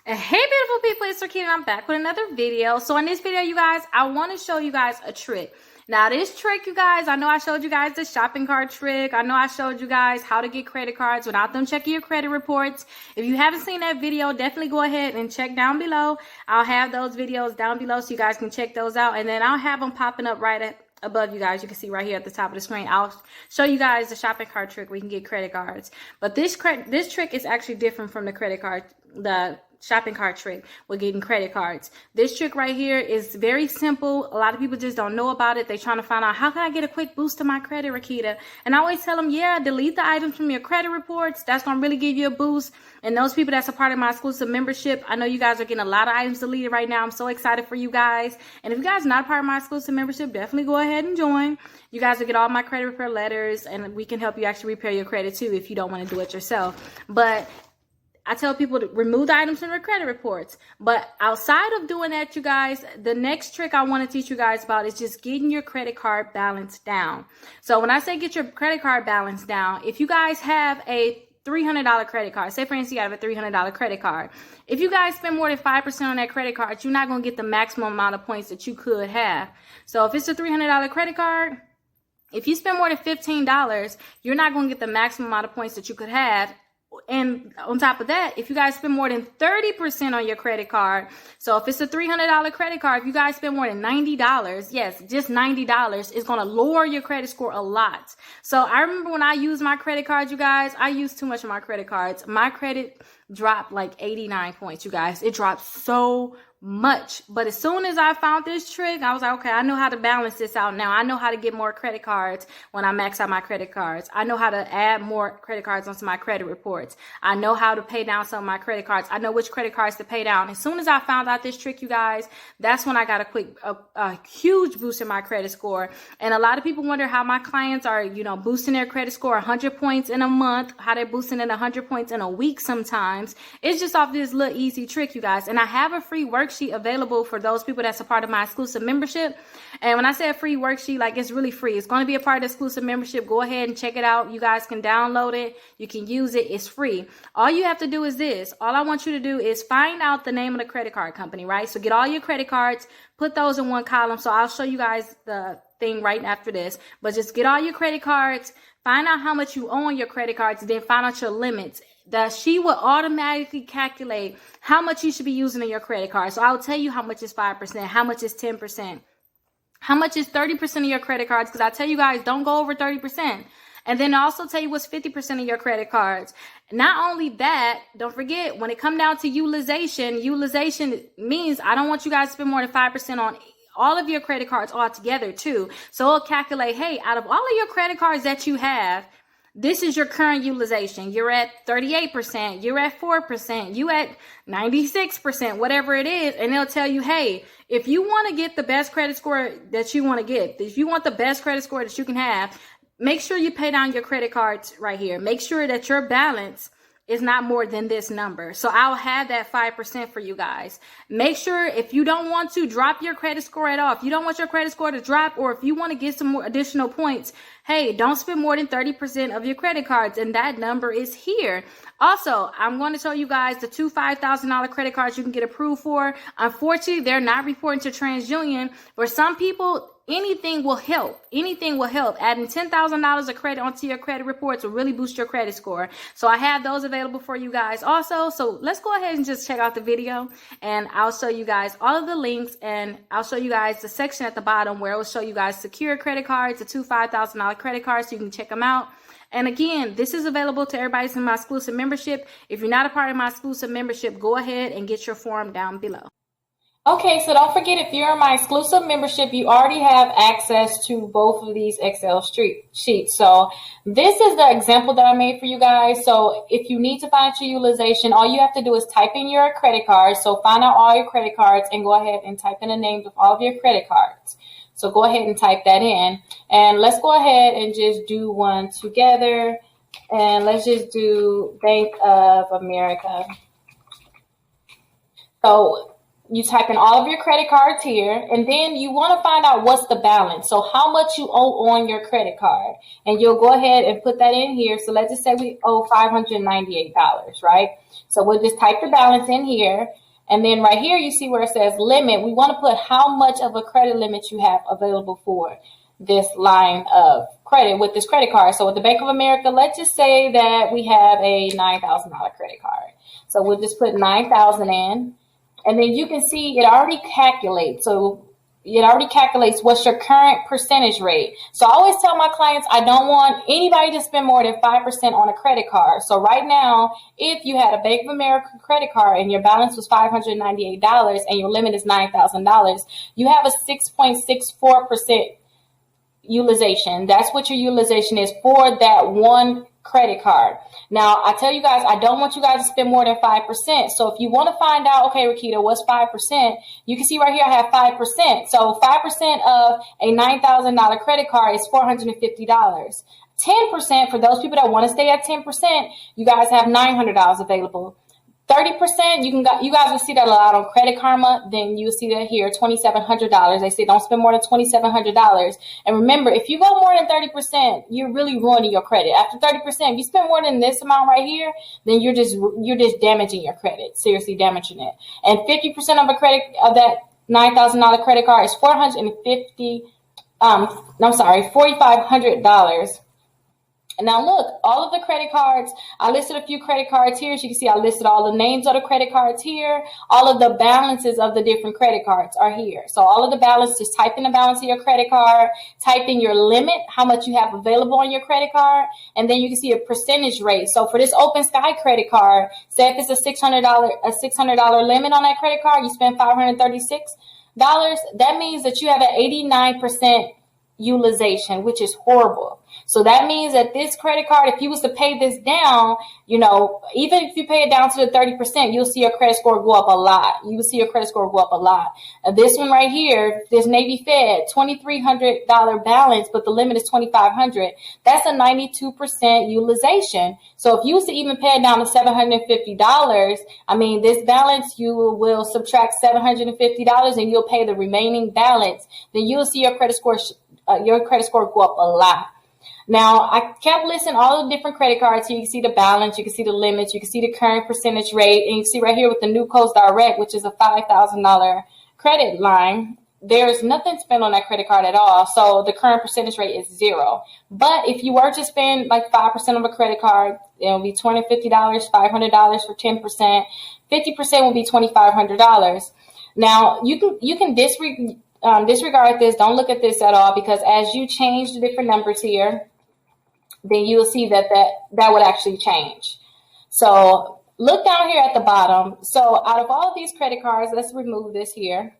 Hey beautiful people, it's Rickita and I'm back with another video. So in this video, you guys, I want to show you guys a trick. Now this trick, you guys, I know I showed you guys the shopping cart trick. I know I showed you guys how to get credit cards without them checking your credit reports. If you haven't seen that video, definitely go ahead and check down below. I'll have those videos down below so you guys can check those out. And then I'll have them popping up right above you guys. You can see right here at the top of the screen. I'll show you guys the shopping cart trick where you can get credit cards. But this trick is actually different from the credit card, the shopping cart trick with getting credit cards. This trick right here is very simple. A lot of people just don't know about it. They're trying to find out, how can I get a quick boost to my credit, Rickita? And I always tell them, yeah, delete the items from your credit reports. That's going to really give you a boost. And those people that's a part of my exclusive membership, I know you guys are getting a lot of items deleted right now. I'm so excited for you guys. And if you guys are not a part of my exclusive membership, definitely go ahead and join. You guys will get all my credit repair letters, and we can help you actually repair your credit too if you don't want to do it yourself. But I tell people to remove the items from their credit reports. But outside of doing that, you guys, the next trick I want to teach you guys about is just getting your credit card balance down. So when I say get your credit card balance down, if you guys have a $300 credit card, say for instance you have a $300 credit card, if you guys spend more than 5% on that credit card, you're not going to get the maximum amount of points that you could have. So if it's a $300 credit card, if you spend more than $15, you're not going to get the maximum amount of points that you could have. And on top of that, if you guys spend more than 30% on your credit card, so if it's a $300 credit card, if you guys spend more than $90, yes, just $90, it's going to lower your credit score a lot. So I remember when I used my credit cards, you guys, I used too much of my credit cards. My credit dropped like 89 points, you guys. It dropped so much. But as soon as I found this trick, I was like, okay, I know how to balance this out now. I know how to get more credit cards when I max out my credit cards. I know how to add more credit cards onto my credit reports. I know how to pay down some of my credit cards. I know which credit cards to pay down. As soon as I found out this trick, you guys, that's when I got a huge boost in my credit score. And a lot of people wonder how my clients are, boosting their credit score 100 points in a month, how they're boosting it 100 points in a week sometimes. It's just off this little easy trick, you guys. And I have a free worksheet available for those people that's a part of my exclusive membership. And when I say a free worksheet, like, it's really free. It's going to be a part of the exclusive membership. Go ahead and check it out. You guys can download it. You can use it. It's free. All you have to do is this. All I want you to do is find out the name of the credit card company, right? So get all your credit cards, put those in one column. So I'll show you guys the thing right after this, but just get all your credit cards, find out how much you owe on your credit cards, and then find out your limits. She will automatically calculate how much you should be using in your credit card. So I'll tell you how much is 5%, how much is 10%, how much is 30% of your credit cards, because I tell you guys, don't go over 30%. And then I also tell you what's 50% of your credit cards. Not only that, don't forget, when it comes down to utilization means I don't want you guys to spend more than 5% on all of your credit cards altogether too. So it'll calculate, hey, out of all of your credit cards that you have, this is your current utilization. You're at 38%, you're at 4%, you at 96%, whatever it is. And they'll tell you, hey, if you want to get the best credit score that you want to get, if you want the best credit score that you can have, make sure you pay down your credit cards right here. Make sure that your balance is not more than this number. So I'll have that 5% for you guys. Make sure, if you don't want to drop your credit score at all, if you don't want your credit score to drop, or if you want to get some more additional points, hey, don't spend more than 30% of your credit cards. And that number is here. Also, I'm going to show you guys the two $5,000 credit cards you can get approved for. Unfortunately, they're not reporting to TransUnion. For some people, anything will help. Anything will help. Adding $10,000 of credit onto your credit reports will really boost your credit score. So I have those available for you guys also. So let's go ahead and just check out the video, and I'll show you guys all of the links, and I'll show you guys the section at the bottom where it will show you guys secure credit cards, the two $5,000 credit cards, so you can check them out. And again, this is available to everybody in my exclusive membership. If you're not a part of my exclusive membership, go ahead and get your form down below. Okay, so don't forget, if you're in my exclusive membership, you already have access to both of these Excel sheets. So this is the example that I made for you guys. So if you need to find your utilization, all you have to do is type in your credit cards. So find out all your credit cards and go ahead and type in the names of all of your credit cards. So go ahead and type that in. And let's go ahead and just do one together. And let's just do Bank of America. So you type in all of your credit cards here, and then you want to find out what's the balance. So how much you owe on your credit card. And you'll go ahead and put that in here. So let's just say we owe $598, right? So we'll just type the balance in here. And then right here, you see where it says limit. We want to put how much of a credit limit you have available for this line of credit with this credit card. So with the Bank of America, let's just say that we have a $9,000 credit card. So we'll just put 9,000 in. And then you can see it already calculates. So it already calculates what's your current percentage rate. So I always tell my clients, I don't want anybody to spend more than 5% on a credit card. So right now, if you had a Bank of America credit card and your balance was $598 and your limit is $9,000, you have a 6.64% utilization. That's what your utilization is for that one credit card. Now, I tell you guys, I don't want you guys to spend more than 5%. So if you want to find out, okay, Rickita, what's 5%? You can see right here, I have 5%. So 5% of a $9,000 credit card is $450. 10%, for those people that want to stay at 10%, you guys have $900 available. 30%, you guys will see that a lot on Credit Karma. Then you'll see that here, $2,700. They say don't spend more than $2,700. And remember, if you go more than 30%, you're really ruining your credit. After 30%, if you spend more than this amount right here, then you're just damaging your credit, seriously damaging it. And 50% of that $9,000 credit card is $4,500. Now look, all of the credit cards, I listed a few credit cards here. As you can see, I listed all the names of the credit cards here. All of the balances of the different credit cards are here. So all of the balance, just type in the balance of your credit card, type in your limit, how much you have available on your credit card, and then you can see a percentage rate. So for this Open Sky credit card, say if it's a $600 limit on that credit card, you spend $536. That means that you have an 89% utilization, which is horrible. So that means that this credit card, if you was to pay this down, even if you pay it down to the 30%, you'll see your credit score go up a lot. You will see your credit score go up a lot. This one right here, this Navy Fed, $2,300 balance, but the limit is $2,500. That's a 92% utilization. So if you was to even pay it down to $750, this balance, you will subtract $750 and you'll pay the remaining balance. Then you'll see your credit score go up a lot. Now, I kept listing all the different credit cards here. You can see the balance, you can see the limits, you can see the current percentage rate, and you can see right here with the New Coast Direct, which is a $5,000 credit line, there's nothing spent on that credit card at all. So the current percentage rate is 0. But if you were to spend like 5% of a credit card, it will be $250, $500 for 10%. 50% will be $2,500. Now, you can disregard this. Don't look at this at all, because as you change the different numbers here, then you'll see that would actually change. So look down here at the bottom. So out of all of these credit cards, let's remove this here.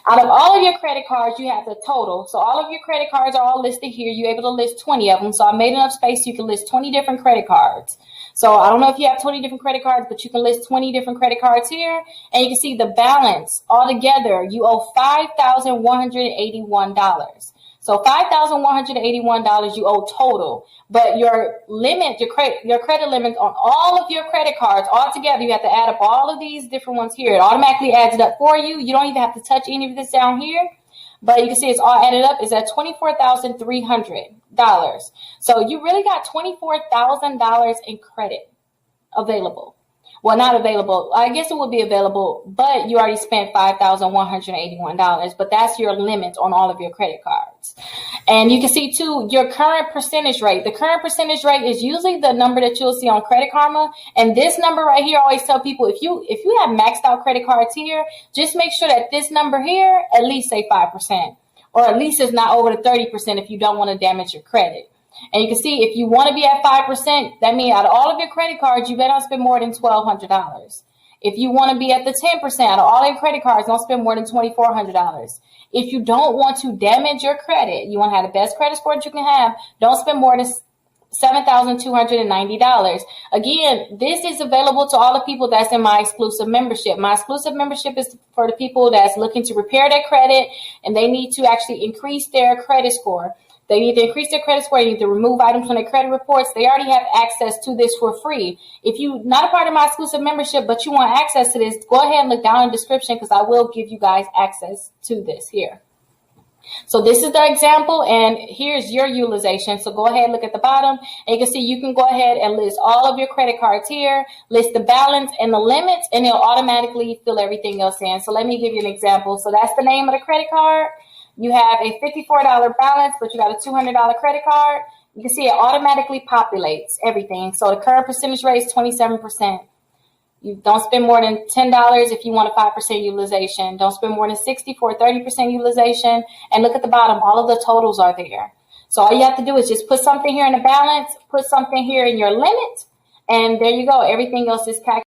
Out of all of your credit cards, you have the total. So all of your credit cards are all listed here. You're able to list 20 of them. So I made enough space so you can list 20 different credit cards. So I don't know if you have 20 different credit cards, but you can list 20 different credit cards here. And you can see the balance altogether. You owe $5,181. So $5,181 you owe total. But your limit, your credit limit on all of your credit cards altogether, you have to add up all of these different ones here. It automatically adds it up for you. You don't even have to touch any of this down here. But you can see it's all added up. It's at $24,300. So you really got $24,000 in credit available. Well, not available. I guess it would be available, but you already spent $5,181. But that's your limit on all of your credit cards. And you can see, too, your current percentage rate. The current percentage rate is usually the number that you'll see on Credit Karma. And this number right here, I always tell people, if you have maxed out credit cards here, just make sure that this number here at least say 5%. Or at least it's not over the 30% if you don't want to damage your credit. And you can see if you want to be at 5%, that means out of all of your credit cards, you better not spend more than $1,200. If you want to be at the 10%, out of all your credit cards, don't spend more than $2,400. If you don't want to damage your credit, you want to have the best credit score that you can have, don't spend more than $7,290. Again, this is available to all the people that's in my exclusive membership. My exclusive membership is for the people that's looking to repair their credit and they need to actually increase their credit score. they need to increase their credit score, they need to remove items from their credit reports, they already have access to this for free. If you're not a part of my exclusive membership, but you want access to this, go ahead and look down in the description because I will give you guys access to this here. So this is the example, and here's your utilization. So go ahead and look at the bottom, and you can see you can go ahead and list all of your credit cards here, list the balance and the limits, and it'll automatically fill everything else in. So let me give you an example. So that's the name of the credit card. You have a $54 balance, but you got a $200 credit card. You can see it automatically populates everything. So the current percentage rate is 27%. You don't spend more than $10 if you want a 5% utilization. Don't spend more than $60 for a 30% utilization. And look at the bottom, all of the totals are there. So all you have to do is just put something here in the balance, put something here in your limit, and there you go. Everything else is calculated.